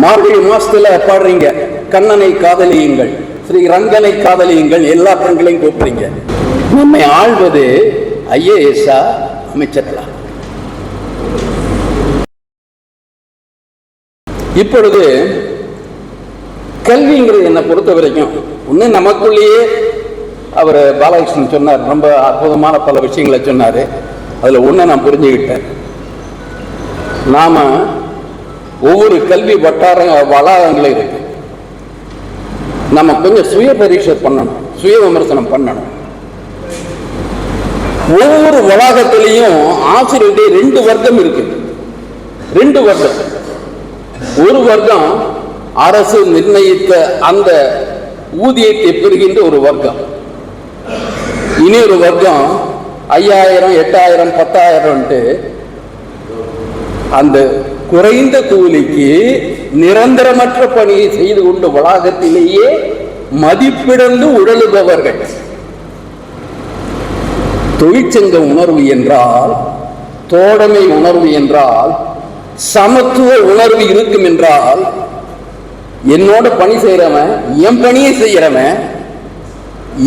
மார்கழி மாசத்துல பாடுறீங்க, கண்ணனை காதலியுங்கள், ஸ்ரீ ரங்கனை காதலியுங்கள், எல்லா பெண்களையும் கூப்பிடுறீங்க. நம்மை ஆள்வது ஐஏஎஸ்ஆ, அமைச்சர்களா? இப்பொழுது கல்விங்கிறது என்னை பொறுத்த வரைக்கும் ஒன்று நமக்குள்ளேயே அவர் பாலகிருஷ்ணன் சொன்னார், ரொம்ப அற்புதமான பல விஷயங்களை சொன்னார். அதில் ஒன்று நான் புரிஞ்சுக்கிட்டேன், நாம ஒவ்வொரு கல்வி வளாகங்களும் இருக்கு, நம்ம கொஞ்சம் சுய பரீட்சை பண்ணணும், சுய விமர்சனம் பண்ணணும். ஒவ்வொரு வளாகத்திலையும் ஆசிரியருடைய 2 வர்க்கம் இருக்கு. 2 வர்க்கம். ஒரு வர்க்கம் அரசு நிர்ணயித்த அந்த ஊதியத்தை பெறுகின்ற ஒரு வர்க்கம், இன்னொரு வர்க்கம் 5000, 8000, 10,000 அந்த குறைந்த கூலிக்கு நிரந்தரமற்ற பணியை செய்து கொண்டு வளாகத்திலேயே மதிப்பிழந்து உழலுபவர்கள். தொழிற்சங்க உணர்வு என்றால், தோழமை உணர்வு என்றால், சமத்துவ உணர்வு இருக்கும் என்றால், என்னோட பணி செய்யறவன், என் பணியை செய்யறவன்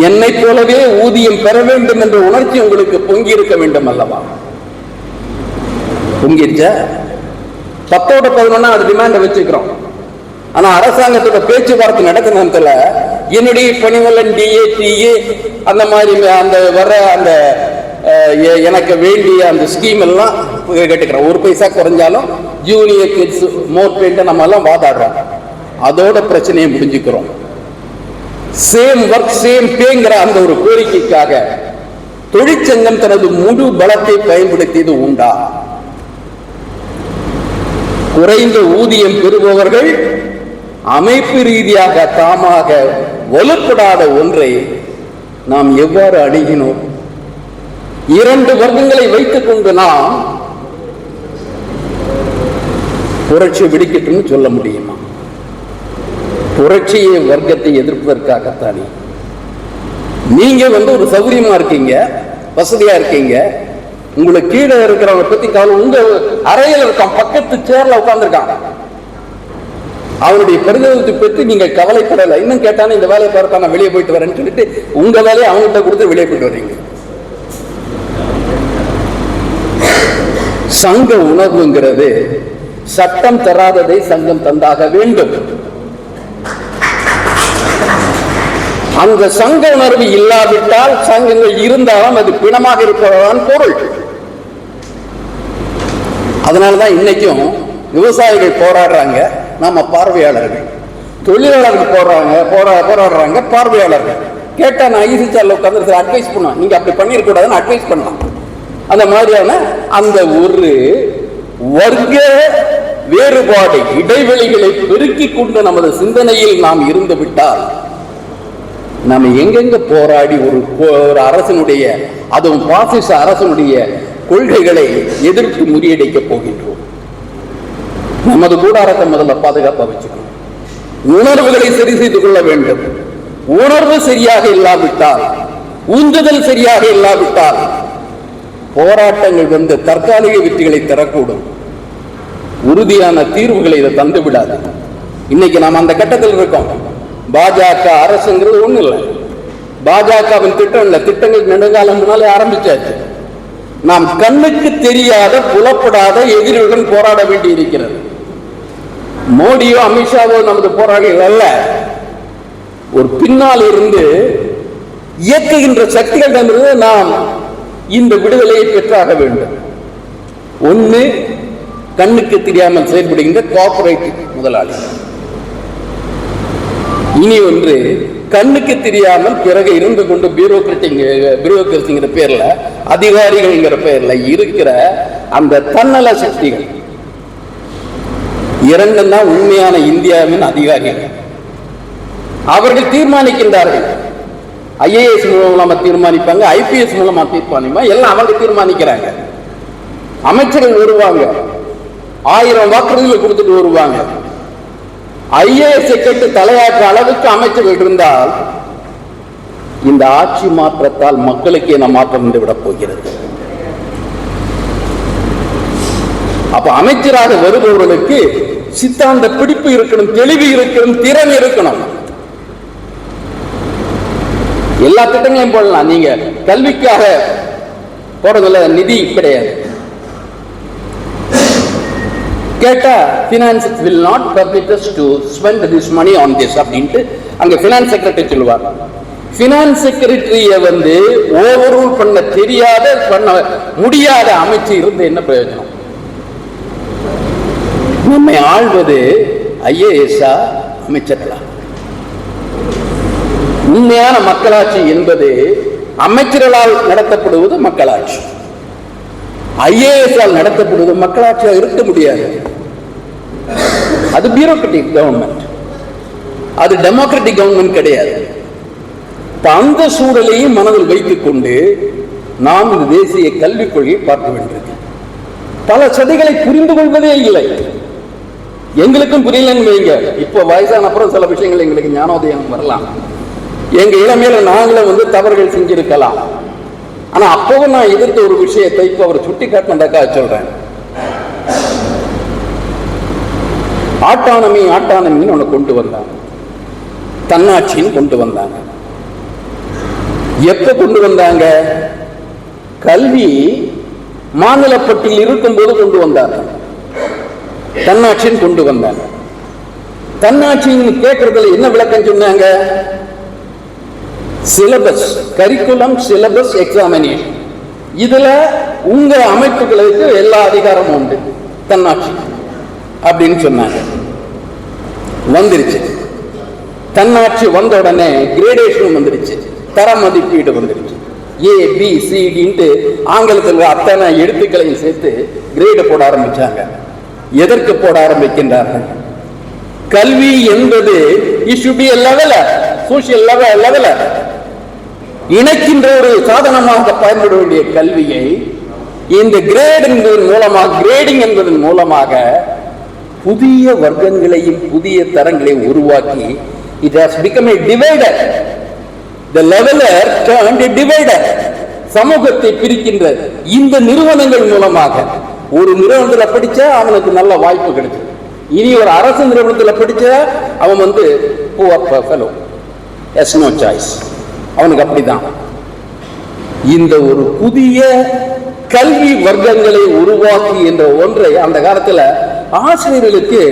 என்னை போலவே ஊதியம் பெற வேண்டும் என்ற உணர்ச்சி உங்களுக்கு பொங்கி இருக்க வேண்டும் அல்லவா? பொங்கிருச்ச 10ஓட 11 அது டிமாண்ட வச்சுக்கிறோம். ஆனா அரசாங்கத்தோட பேச்சுவார்த்தை நடக்கிற நேரத்தில் என்னுடைய பணிவலன் DA அந்த மாதிரி அந்த வர அந்த எனக்கு வேண்டிய அந்த ஸ்கீம் எல்லாம் கேட்டுக்கிறோம். 1 பைசா குறைஞ்சாலும் ஜூனியர் கிட்ஸ் மோர் பெயிண்ட் நம்ம எல்லாம் வாதாடுறோம். அதோட பிரச்சனையை முடிஞ்சுக்கிறோம். சேம் ஒர்க் சேம் பேங்கிற அந்த ஒரு கோரிக்கைக்காக தொழிற்சங்கம் தனது முழு பலத்தை பயன்படுத்தியது உண்டா? குறைந்த ஊதியம் பெறுபவர்கள் அமைப்பு ரீதியாக தாமாக வலுப்படாத ஒன்றை நாம் எவ்வாறு அணுகினோம்? 2 வர்க்கங்களை வைத்துக் கொண்டு நாம் புரட்சி வெடிக்கட்டும்னு சொல்ல முடியுமா? புரட்சியை வர்க்கத்தை எதிர்ப்பதற்காகத்தானே. நீங்க ஒரு சௌகரியமா இருக்கீங்க, வசதியா இருக்கீங்க, உங்களுக்கு கீழே இருக்கிறவங்க பத்தி கவலை. உங்க அறையில் இருக்கான், பக்கத்து சேர்ல உட்கார்ந்துருக்கான், அவனுடைய பிரதிநிதித்துவத்தை பற்றி நீங்க கவலைப்படலை. இன்னும் கேட்டானே இந்த வேலையை பார்த்தான், நான் வெளியே போயிட்டு வரேன்னு சொல்லிட்டு உங்க வேலையை அவங்ககிட்ட கொடுத்து வெளியே போயிட்டு வரீங்க. சங்க உணர்வுங்கிறது சட்டம் தராததை சங்கம் தந்தாக வேண்டும். அந்த சங்க உணர்வு இல்லாவிட்டால் சங்கங்கள் இருந்தாலும் அது பிணமாக இருப்பதுதான் பொருள். அதனாலதான் இன்னைக்கும் விவசாயிகள் போராடுறாங்க, நாம பார்வையாளர்கள், தொழிலாளர்கள் போராடுறாங்க, பார்வையாளர்கள். கேட்டா நான் ஈசிச்சால உட்கார்ந்து அட்வைஸ் பண்ணுவேன், நீங்க அப்படி பண்ணிருக்கூடாதுன்னு அட்வைஸ் பண்ணலாம். அந்த மாதிரியான அந்த ஒரு வர்க்க வேறுபாடு இடைவெளிகளை பெருக்கிக் கொண்டு நமது சிந்தனையில் நாம் இருந்து விட்டால் நாம் எங்கெங்க போராடி ஒரு அரசனுடைய, அதுவும் பாசிச அரசனுடைய கொள்கைகளை எதிர்த்து முறியடிக்கப் போகின்றோம். நமது கூடாரத்தை முதல்ல பாதுகாப்பா வச்சுக்கணும். உணர்வுகளை சரி செய்து கொள்ள வேண்டும். உணர்வு சரியாக இல்லாவிட்டால், உந்துதல் சரியாக இல்லாவிட்டால் போராட்டங்கள் தற்காலிக வெற்றிகளை தரக்கூடும். உறுதியான தீர்வுகளை இதை தந்து விடாது. இன்னைக்கு நாம் அந்த கட்டத்தில் இருக்கோம். பாஜக அரசுங்கிறது ஒண்ணு இல்லை, பாஜகவின் திட்டம் இல்லை, திட்டங்கள் நெடுங்காலம் முன்னாலே ஆரம்பிச்சாச்சு. நாம் கண்ணுக்கு தெரியாத புலப்படாத எதிரியுடன் போராட வேண்டி இருக்கிறது. மோடியோ அமித்ஷாவோ நமது போராளிகள் அல்ல, ஒரு பின்னால் இருந்து இயக்குகின்ற சக்திகளிடமிருந்து நாம் இந்த விடுதலையை பெற்றாக வேண்டும். ஒன்று கண்ணுக்கு தெரியாமல் செயல்படுகின்ற கார்ப்பரேட் முதலாளி, இனி ஒன்று கண்ணுக்கு தெரியாமல் பிறகு இருந்து கொண்டு பியூரோக்ரசிங்கிற பேர்ல, அதிகாரிகள்ங்கிற பேர்ல இருக்கிற அந்த தன்னல சக்திகள். 2 தான் உண்மையான இந்தியாவின் அதிகாரிகள். அவர்கள் தீர்மானிக்கின்றார்கள். IAS மூலமா தீர்மானிப்பாங்க, IPS மூலமா தீர்மானிப்பாங்க, எல்லாம் அவங்க தீர்மானிக்கிறாங்க. அமைச்சர்கள் வருவாங்க, 1000 வாக்குறுதிகளை கொடுத்துட்டு வருவாங்க. IAS கேட்டு தலையாற்ற அளவுக்கு அமைச்சர்கள் இருந்தால் இந்த ஆட்சி மாற்றத்தால் மக்களுக்கு என்ன மாற்றம் வந்து விட போகிறது? அப்ப அமைச்சராக வருபவர்களுக்கு சித்தாந்த பிடிப்பு இருக்கணும், தெளிவு இருக்கணும், திறன் இருக்கணும். எல்லா திட்டங்களையும் போடலாம், நீங்க கல்விக்காக போறதுல நிதி கிடையாது. கேட்டா finance will not permit us to spend this money on this அப்படின்ட்டு அங்க finance secretary சொல்லுவார். finance secretary வந்து ஓவர்ரூல் பண்ண தெரியாத, பண்ண முடியாத அமைச்சு இருந்து என்ன பிரயோஜனம்? நம்மை ஆள்வது ஐஏஎஸ்ஆ, அமைச்சர்களா? உண்மையான மக்களாட்சி என்பது அமைச்சர்களால் நடத்தப்படுவது மக்களாட்சி. ஐஏஎஸ்ஆல் நடத்தப்படுவது மக்களாட்சியாக இருக்க முடியாது. அது பியூரோக்ராட்டிக் கவர்மெண்ட், அது டெமோக்ராட்டிக் கவர்மெண்ட் கிடையாது. அந்த சூழலையும் மனதில் வைத்துக் கொண்டு நாம் இந்த தேசிய கல்விக் கொள்கையை பார்க்க வேண்டியிருக்கு. பல சதிகளை புரிந்து கொள்வதே இல்லை. எங்களுக்கும் புரியலன்னு வைங்க. இப்போ வயசான அப்புறம் சில விஷயங்கள் எங்களுக்கு ஞானோதயம் வரலாம். எங்க இளமையில நாங்களும் தவறுகள் செஞ்சிருக்கலாம். ஆனா அப்பவும் நான் எதிர்த்த ஒரு விஷயத்தை இப்ப அவர் சுட்டி காட்டினதாக சொல்றேன். ஆட்டானமின்னு ஒண்ணு கொண்டு வந்தாங்க, தன்னாட்சின்னு கொண்டு வந்தாங்க. எப்ப கொண்டு வந்தாங்க? கல்வி மாநில பட்டியல் இருக்கும்போது கொண்டு வந்தாங்க. தன்னாட்சின்னு கொண்டு வந்தாங்க. தன்னாட்சின்னு கேட்கறதுல என்ன விளக்கம் சொன்னாங்க? சிலபஸ், கரிக்குலம், சிலபஸ், எக்ஸாமினேஷன், இதுல உங்க அமைப்புகளுக்கு எல்லா அதிகாரமும் உண்டு, தன்னாட்சி அப்படின்னு சொன்னாங்க. வந்துருச்சு. தன்னாட்சி வந்த உடனே கிரேடேஷன் வந்துருச்சு, தர மதிப்பீடு வந்துருச்சு. ABCDன்ட்டு ஆங்கிலத்தில் அத்தனை எழுத்துக்களையும் சேர்த்து கிரேடு போட ஆரம்பிச்சாங்க. எதற்கு போட ஆரம்பிக்கின்றார்கள்? கல்வி என்பது சோசியல் லெவலர் இணைக்கின்ற ஒரு சாதனமாக பயன்பட வேண்டிய கல்வியை இந்த கிரேட் என்பதன் மூலமாக, கிரேடிங் என்பதன் மூலமாக புதிய வர்க்கங்களையும் புதிய தரங்களையும் உருவாக்கி it has become a divider. The leveler turned a divider. சமூகத்தை பிரிக்கின்ற இந்த நிறுவனங்கள் மூலமாக, ஒரு நிறுவனத்தில் படிச்சா அவனுக்கு நல்ல வாய்ப்பு கிடைச்சது, இனி ஒரு அரசு நிறுவனத்தில் படிச்சா அவன் poor fellow, has no choice, அவனுக்கு அப்படிதான். இந்த ஒரு புதிய கல்வி வர்க்கங்களை உருவாக்கி என்ற ஒன்றை அந்த காலத்தில் ஆசிரியர்களுக்கு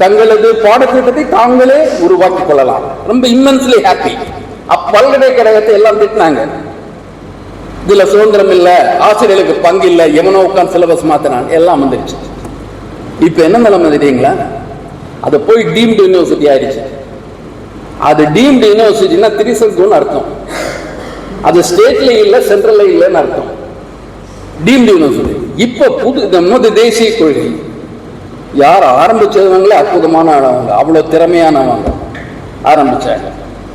தங்களது பாடத்திட்டத்தை தாங்களே உருவாக்கி கொள்ளலாம். ரொம்ப இம்மன்ஸ்லி ஹாப்பி. பல்கலைக்கழகத்தை எல்லாம் திட்டினாங்க, இதுல சுதந்திரம் இல்லை, ஆசிரியர்களுக்கு பங்கு இல்லை, எவனோ உட்காந்து சிலபஸ் மாத்தினான், எல்லாம் வந்துருச்சு. இப்ப என்ன நிலைமை தெரியுங்களா? அது போய் டீம்டு யூனிவர்சிட்டி ஆயிடுச்சு. அது டீம்டு யூனிவர்சிட்டினா 3 அர்த்தம். அது ஸ்டேட்ல இல்ல, சென்ட்ரல்ல இல்லைன்னு அர்த்தம். டீம்டு யூனிவர்சிட்டி இப்ப தேசிய கொள்கை யார் ஆரம்பிச்சவங்களே அற்புதமானவங்க, அவ்வளவு திறமையானவங்க ஆரம்பிச்சாங்க.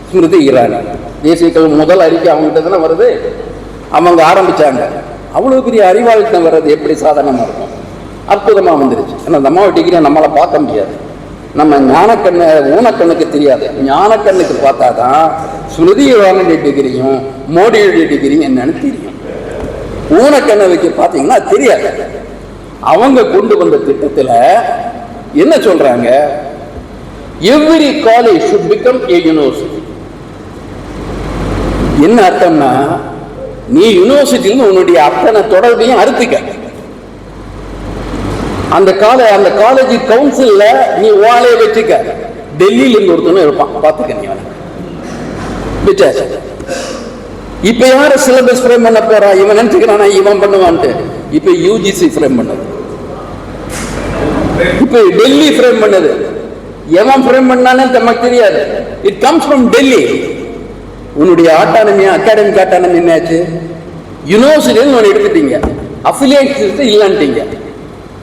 ஸ்மிருதி இரானி தேசிய கல்வி முதல் அறிக்கை அவங்ககிட்ட தானே வருது, அவங்க ஆரம்பிச்சாங்க. அவ்வளவு பெரிய அறிவாளித்தம் வர்றது எப்படி சாதாரணமா இருக்கும்? அற்புதமா வந்துருச்சு. ஏன்னா அந்த அம்மாவை டிகிரியை நம்மளால பார்க்க முடியாது, நம்ம ஞானக்கண்ணு ஊனக்கண்ணுக்கு தெரியாது. ஞானக்கண்ணுக்கு பார்த்தாதான் ஸ்மிருதி இரானியுடைய டிகிரியும் மோடியுடைய டிகிரியும் என்னன்னு தெரியும். ஊனக்கண்ணுக்கு பார்த்தீங்கன்னா தெரியாது. அவங்க கொண்டு வந்த திட்டத்தில் என்ன சொல்றாங்க? Every college should become a university. என்ன அர்த்தம்னா, நீ யூனிவர்சிட்டியில் உன்னுடைய அத்தனை தொடர்பையும் அறுத்துக்க. அந்த காலேஜ் கவுன்சில்ல நீ வாழை வச்சுக்க. டெல்லியில இருந்து ஒருத்தனும் இருப்பான், பார்த்துக்க. நீ இப்ப யாரு சிலபஸ் ஃப்ரேம் பண்ண போறா? இவன் நினைச்சுக்கிறானா இவன் பண்ணுவான்ட்டு. இப்ப யூஜிசி ஃப்ரேம் பண்ணது, இப்ப டெல்லி ஃப்ரேம் பண்ணது. எவன் ஃப்ரேம் பண்ணானே நமக்கு தெரியாது. It comes from Delhi. உன்னுடைய ஆட்டானமி, அகாடமிக் ஆட்டானமி என்னாச்சு? யூனிவர்சிட்டின்னு ஒன்று எடுத்துட்டீங்க, அஃபிலியேட் இல்லைன்ட்டீங்க.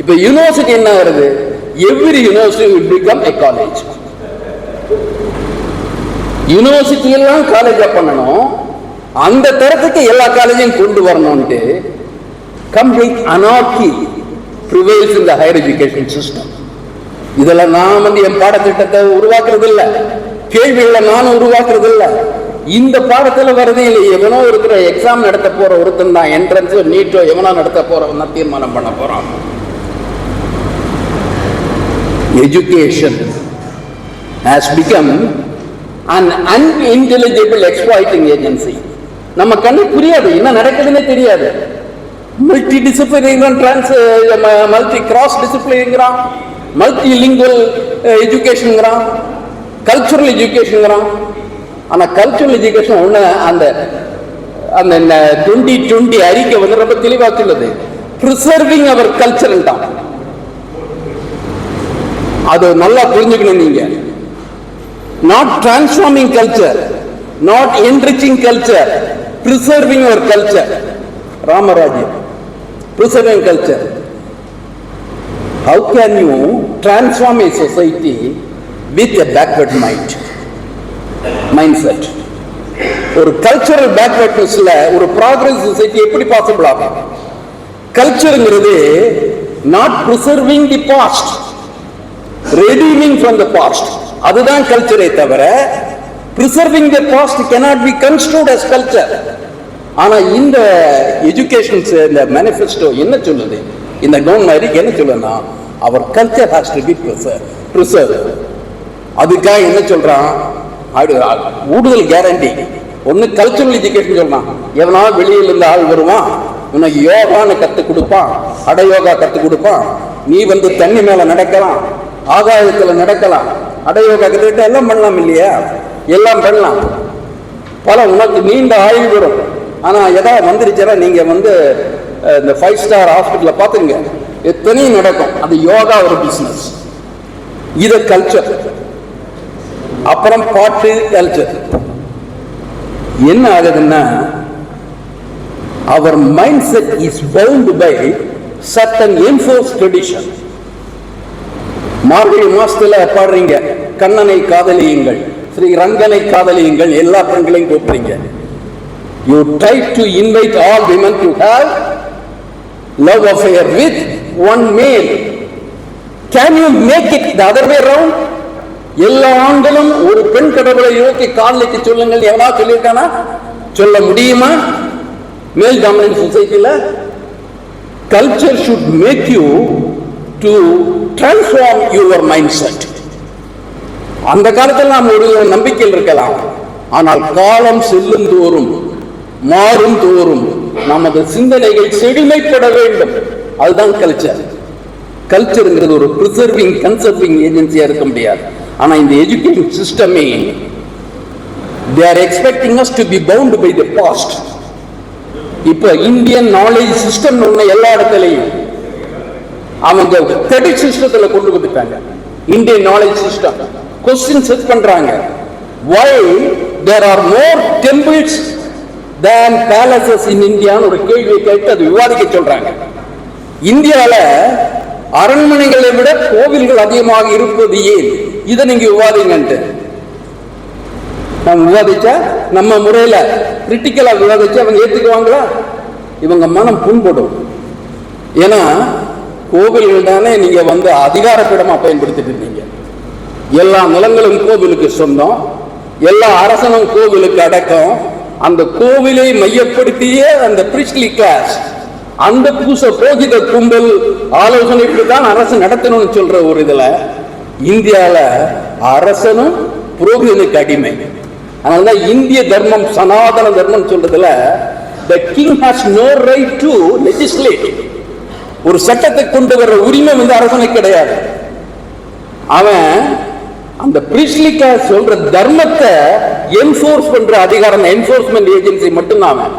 இப்ப யூனிவர்சிட்டி என்ன வருது? Every university will become a college. University எல்லாம் காலேஜா பண்ணணும், அந்த தரத்துக்கு எல்லா காலேஜையும் கொண்டு வரணும்ட்டு complete anarchy prevails in the higher education system. இதெல்லாம் நான் என் பாடத்திட்டத்தை உருவாக்குறது இல்லை, கேள்விகளை நானும் உருவாக்குறது இல்லை. இந்த பாடத்தில் வரதே இல்லை. எவனோ இருக்கிற எக்ஸாம் நடத்த போற ஒருத்தன் தான், என்ட்ரன்ஸோ நீட்டோ எவனோ நடத்த போறவன் தான் தீர்மானம் பண்ண போறான். Education has become an unintelligible exploiting agency. நம்ம கண்ணு புரியாது, என்ன நடக்குதுன்னே தெரியாது. மல்டி டிசிப்ளினரிங்கிறான், மல்டி கிராஸ் டிசிப்ளினரிங்கிறான், மல்டி லிங்குவல் எஜுகேஷனுங்கிறான், கல்ச்சுரல் எஜுகேஷனுங்கிறான். ஆனால் கல்ச்சுரல் எஜுகேஷன் ஒன்று அந்த அந்த 2020 அறிக்கை வந்து ரொம்ப தெளிவாக சொல்லுது, ப்ரிசர்விங் அவர் கல்ச்சர் தான். அது நல்லா புரிஞ்சுக்கணும் நீங்க. Not transforming culture, not enriching culture, preserving our culture. Ramrajya, preserving culture. How can you transform a society with a backward mindset? ஒரு கல்ச்சரல் பேக்வர்ட்னஸ்ல ஒரு ப்ராக்ரஸ் சொசைட்டி எப்படி பாசிபிள் ஆகும்? கல்ச்சருங்கிறது not preserving the past, redeeming from the past, அதுதான் கல்ச்சரை தவிர preserving the past cannot be construed as culture. ஆனா இந்த எஜுகேஷன் இந்த மேனிஃபெஸ்டோ என்ன சொல்லுது, இந்த கவர்மெண்ட் அறிக்கை என்ன சொல்லுன்னா, அவர் culture has to be preserved. அதுக்காக என்ன சொல்றான், கூடுதல் கேரண்டி. ஒன்னு கல்ச்சுரல் எஜுகேஷன் சொல்றான், எவனா வெளியில இருந்து ஆள் வருவான், உனக்கு யோகான்னு கத்து கொடுப்பான், அடயோகா கத்து கொடுப்பான், நீ வந்து தண்ணி மேல நடக்கலாம், ஆகாயத்தில் நடக்கலாம், அடயோகா கத்துக்கிட்ட எல்லாம் பண்ணலாம் இல்லையா? எல்லாம் பண்ணலாம். பல உனக்கு நீண்ட ஆய்வு வரும். ஆனா எதாவது வந்துருச்சுன்னா நீங்க வந்து இந்த 5 ஸ்டார் ஹாஸ்பிட்டல பாத்துங்க, எத்தனையும் நடக்கும். அது யோகா ஒரு பிசினஸ், இது கல்ச்சர். அப்புறம் பாட்டு கல்ச்சர். என்ன ஆகுதுன்னா, அவர் mind set is bound by certain enforced tradition. Margazhi மாசத்துல பாடுறீங்க, கண்ணனை காதலியுங்கள், ஸ்ரீ ரங்கனை காதலியுங்கள், எல்லா பெண்களையும் கூப்பிடுறீங்க. You try to invite all women to have love affair with one male. Can you make it the other way around? எல்லா ஆண்களும் ஒரு பெண் கடவுளை நோக்கி காதலிக்க சொல்லுங்கள், எவனா சொல்லியிருக்கானா? சொல்ல முடியுமா? மேல் டாமினன்ட் சொசைட்டில culture should make you to transform your mindset. அந்த காலத்தில் நாம் ஒரு நம்பிக்கையில் இருக்கலாம், ஆனால் காலம் செல்லும் தோறும் மாறும் தோறும் நமது சிந்தனைகள் செழுமைப்பட வேண்டும். அதுதான் கல்ச்சர். கல்ச்சருங்கிறது ஒரு ப்ரிசர்விங் கன்சர்விங் ஏஜென்சியா இருக்க முடியாது. ஆனா இந்த எஜுகேஷன் சிஸ்டமே they are expecting us to be bound by the past. இப்ப இந்தியன் நாலேஜ் சிஸ்டம் ஒண்ணு எல்லா இடத்துலையும் அவங்க கிரெடிட் சிஸ்டத்துல கொண்டு வந்துட்டாங்க. Indian knowledge system question set பண்றாங்க, why there are more temples than palaces in India ஒரு கேள்வி கேட்டு அது விவாதிக்க சொல்றாங்க. இந்தியால அரண்மனைகளை விட கோவில்கள் அதிகமாக இருப்பது ஏன்? இதை நீங்க விவாதிங்கன்ட்டு நம்ம விவாதிச்சா, நம்ம முறையில கிரிட்டிக்கலா விவாதிச்சா அவங்க ஏத்துக்குவாங்களா? இவங்க மனம் புண்படும். ஏன்னா கோவில்கள் தானே நீங்க வந்து அதிகாரப்பீடமா பயன்படுத்திட்டு இருக்கீங்க. எல்லா நிலங்களும் கோவிலுக்கு சொந்தம், எல்லா அரசனும் கோவிலுக்கு அடக்கம். அந்த கோவிலை மையப்படுத்திய அந்த பிரிஸ்ட்லி கிளாஸ், அந்த பூச போகித கும்பல் ஆலோசனைக்கு தான் அரசு நடத்தணும்னு சொல்ற ஒரு இதுல இந்தியால அரசனும் புரோகிதனுக்கு அடிமை. அதனாலதான் இந்திய தர்மம் சனாதன தர்மம் சொல்றதுல the king has no right to legislate. ஒரு சட்டத்தை கொண்டு வர்ற உரிமை வந்து அரசனுக்கு கிடையாது. அவன் அந்த பிரிஸ்ட்லிக்கா சொல்ற தர்மத்தை என்போர்ஸ் பண்ற அதிகாரம், என்போர்ஸ்மெண்ட் ஏஜென்சி மட்டும்தான் அவன்.